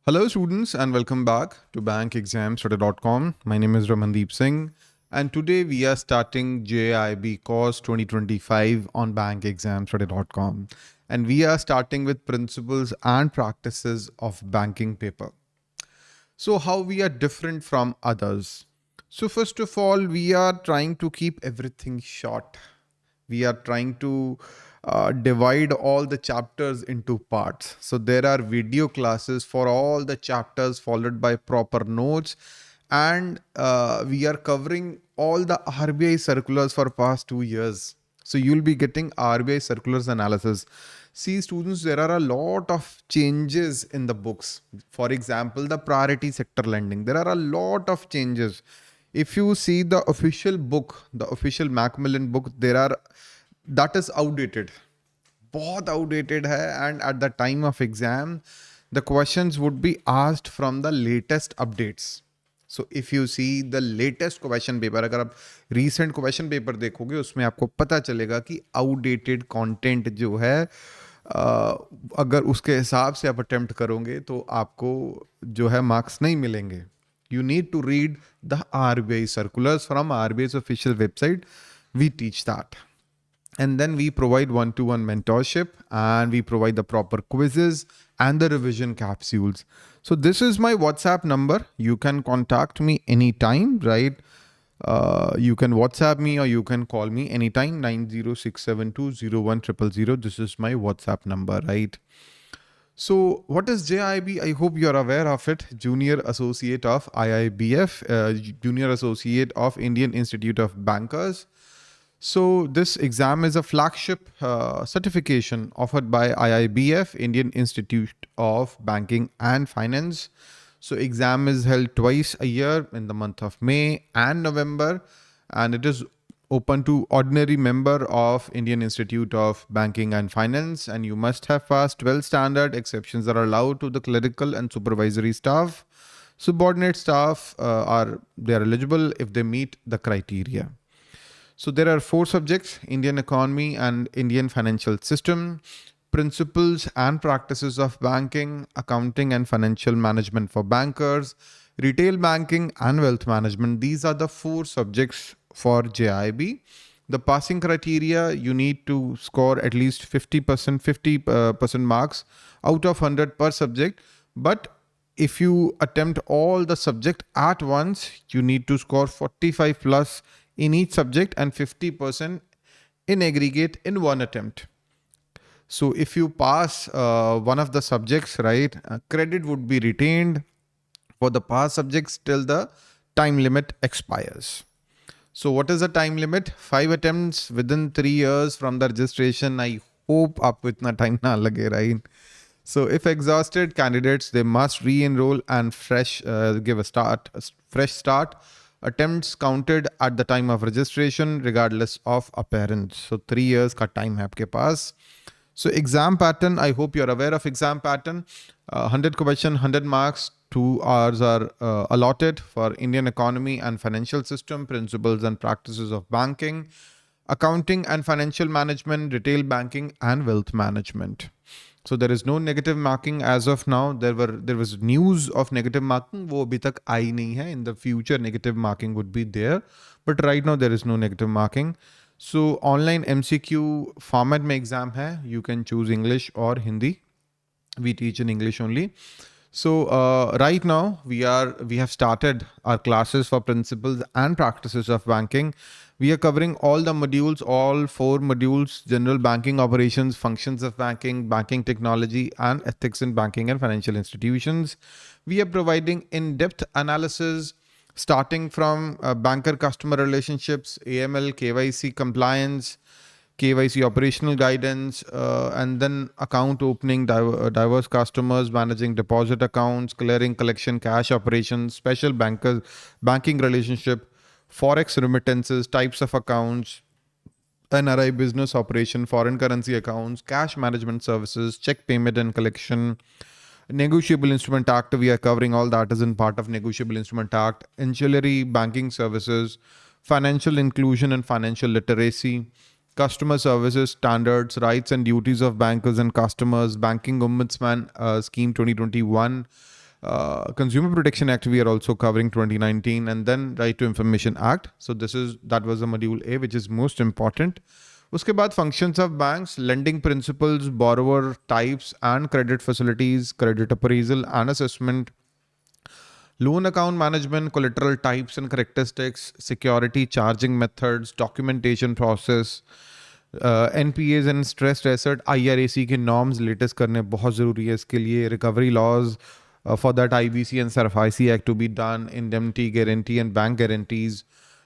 Hello students and welcome back to BankExamsToday.com. My name is Ramandeep Singh and today we are starting JAIIB course 2025 on BankExamsToday.com, and we are starting with principles and practices of banking paper. So how we are different from others? So first of all, we are trying to keep everything short. We are trying to divide all the chapters into parts. So there are video classes for all the chapters followed by proper notes, and we are covering all the RBI circulars for past 2 years. So you'll be getting RBI circulars analysis. See students, there are a lot of changes in the books. For example, the priority sector lending, there are a lot of changes. If you see the official book, the official Macmillan book, that is outdated. बहुत outdated है, and at the time of exam the questions would be asked from the latest updates. So if you see the latest question paper, अगर आप recent question paper देखोगे उसमें आपको पता चलेगा कि outdated content जो है अगर उसके हिसाब से आप attempt करोगे तो आपको जो है marks नहीं मिलेंगे. You need to read the RBI circulars from RBI's official website. We teach that. And then we provide one-to-one mentorship, and we provide the proper quizzes and the revision capsules. So this is my WhatsApp number. You can contact me anytime, right? You can WhatsApp me or you can call me anytime, 906720100. This is my WhatsApp number, right? So what is JIIB? I hope you're aware of it. Junior Associate of IIBF, Junior Associate of Indian Institute of Bankers. So this exam is a flagship certification offered by IIBF, Indian Institute of Banking and Finance. So exam is held twice a year in the month of May and November, and it is open to ordinary member of Indian Institute of Banking and Finance, and you must have passed 12 standard. Exceptions are allowed to the clerical and supervisory staff. Subordinate staff they are eligible if they meet the criteria. So there are 4 subjects: Indian economy and Indian financial system, principles and practices of banking, accounting and financial management for bankers, retail banking and wealth management. These are the 4 subjects for JIIB. The passing criteria, you need to score at least 50% marks out of 100 per subject. But if you attempt all the subject at once, you need to score 45 plus in each subject and 50% in aggregate in one attempt. So if you pass one of the subjects, right, credit would be retained for the past subjects till the time limit expires. So what is the time limit? 5 attempts within 3 years from the registration. I hope aapko itna time na lage, right? So if exhausted candidates, they must re-enroll and give a fresh start. Attempts counted at the time of registration regardless of appearance. So 3 years ka time hai aapke paas. So exam pattern, I hope you're aware of exam pattern. 100 question, 100 marks, 2 hours are allotted for Indian economy and financial system, principles and practices of banking, accounting and financial management, retail banking and wealth management. So there is no negative marking as of now. There was news of negative marking, वो अभी तक आई नहीं है. In the future, negative marking would be there, but right now there is no negative marking. So online MCQ format में exam है. You can choose English or Hindi. We teach in English only. So right now we have started our classes for principles and practices of banking. We are covering all the modules, all 4 modules: general banking operations, functions of banking, banking technology, and ethics in banking and financial institutions. We are providing in-depth analysis starting from banker customer relationships, AML, KYC compliance, KYC operational guidance, and then account opening, diverse customers, managing deposit accounts, clearing, collection, cash operations, special banking relationship, forex remittances, types of accounts, NRI business operation, foreign currency accounts, cash management services, check payment and collection, Negotiable Instrument Act. We are covering all that as in part of Negotiable Instrument Act, ancillary banking services, financial inclusion and financial literacy, customer services standards, rights and duties of bankers and customers, Banking Ombudsman Scheme 2021, Consumer Protection Act we are also covering 2019, and then Right to Information Act. So that was the module A, which is most important. उसके बाद functions of banks, lending principles, borrower types and credit facilities, credit appraisal and assessment, loan account management, collateral types and characteristics, security charging methods, documentation process, NPAs and stressed asset, IRAC के norms latest करने बहुत ज़रूरी है इसके लिए, recovery laws, for that IBC and SARFAISI Act to be done, indemnity guarantee and bank guarantees,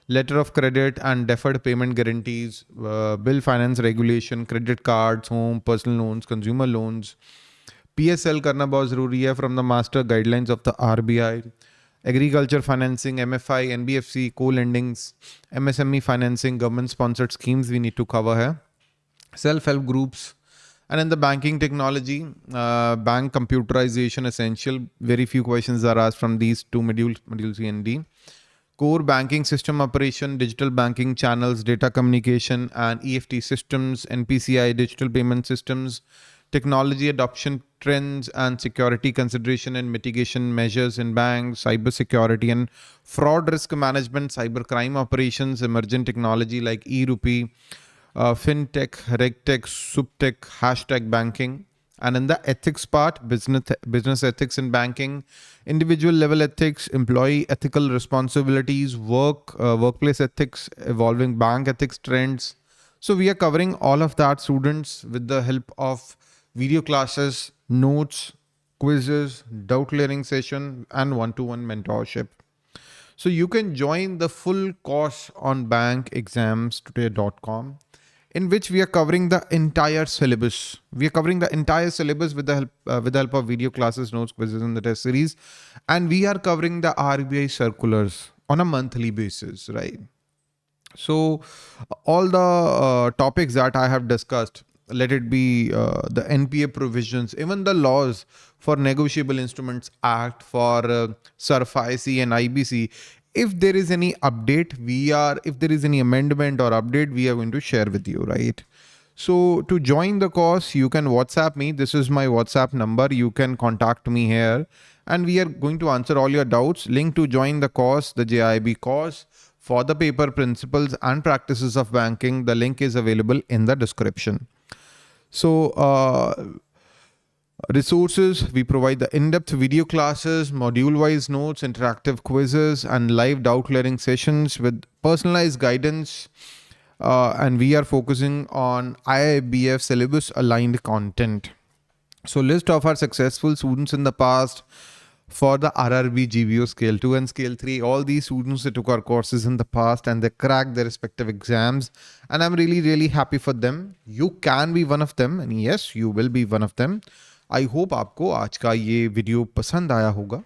letter of credit and deferred payment guarantees, bill finance regulation, credit cards, home, personal loans, consumer loans, PSL करना बहुत ज़रूरी है from the master guidelines of the RBI, agriculture financing, MFI, NBFC, co-lendings, MSME financing, government-sponsored schemes we need to cover here, self-help groups, and in the banking technology, bank computerization essential. Very few questions are asked from these two modules C and D. Core banking system operation, digital banking channels, data communication and EFT systems, NPCI, digital payment systems, technology adoption trends and security consideration and mitigation measures in banks, cyber security and fraud risk management, cyber crime operations, emergent technology like e-rupee, fintech, regtech, subtech, hashtag banking. And in the ethics part, business ethics in banking, individual level ethics, employee ethical responsibilities, workplace ethics, evolving bank ethics trends. So we are covering all of that, students, with the help of video classes, notes, quizzes, doubt clearing session, and one-to-one mentorship. So you can join the full course on BankExamsToday.com, in which we are covering the entire syllabus. We are covering the entire syllabus with the help of video classes, notes, quizzes, and the test series. And we are covering the RBI circulars on a monthly basis, right? So all the topics that I have discussed, let it be the NPA provisions, even the laws for Negotiable Instruments Act, for SARFAISI and IBC, if there is any update, if there is any amendment or update, we are going to share with you, right? So to join the course, you can WhatsApp me. This is my WhatsApp number. You can contact me here and we are going to answer all your doubts. Link to join the course, the JAIIB course for the paper Principles and Practices of Banking. The link is available in the description. So resources, we provide the in-depth video classes, module-wise notes, interactive quizzes, and live doubt clearing sessions with personalized guidance. And we are focusing on IIBF syllabus aligned content. So list of our successful students in the past for the RRB GBO Scale 2 and Scale 3. All these students that took our courses in the past and they cracked their respective exams. And I'm really, really happy for them. You can be one of them. And yes, you will be one of them. I hope आपको आज का ये video पसंद आया होगा.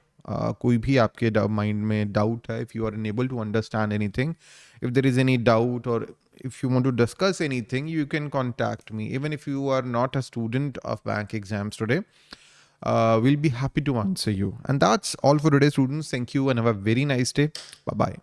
कोई भी आपके माइंड में डाउट है, if you are unable to understand anything, if there is any doubt और if you want to discuss anything, you can contact me. Even if you are not a student of Bank Exams Today, we'll be happy to answer you. And that's all for today, students. Thank you and have a very nice day. Bye-bye.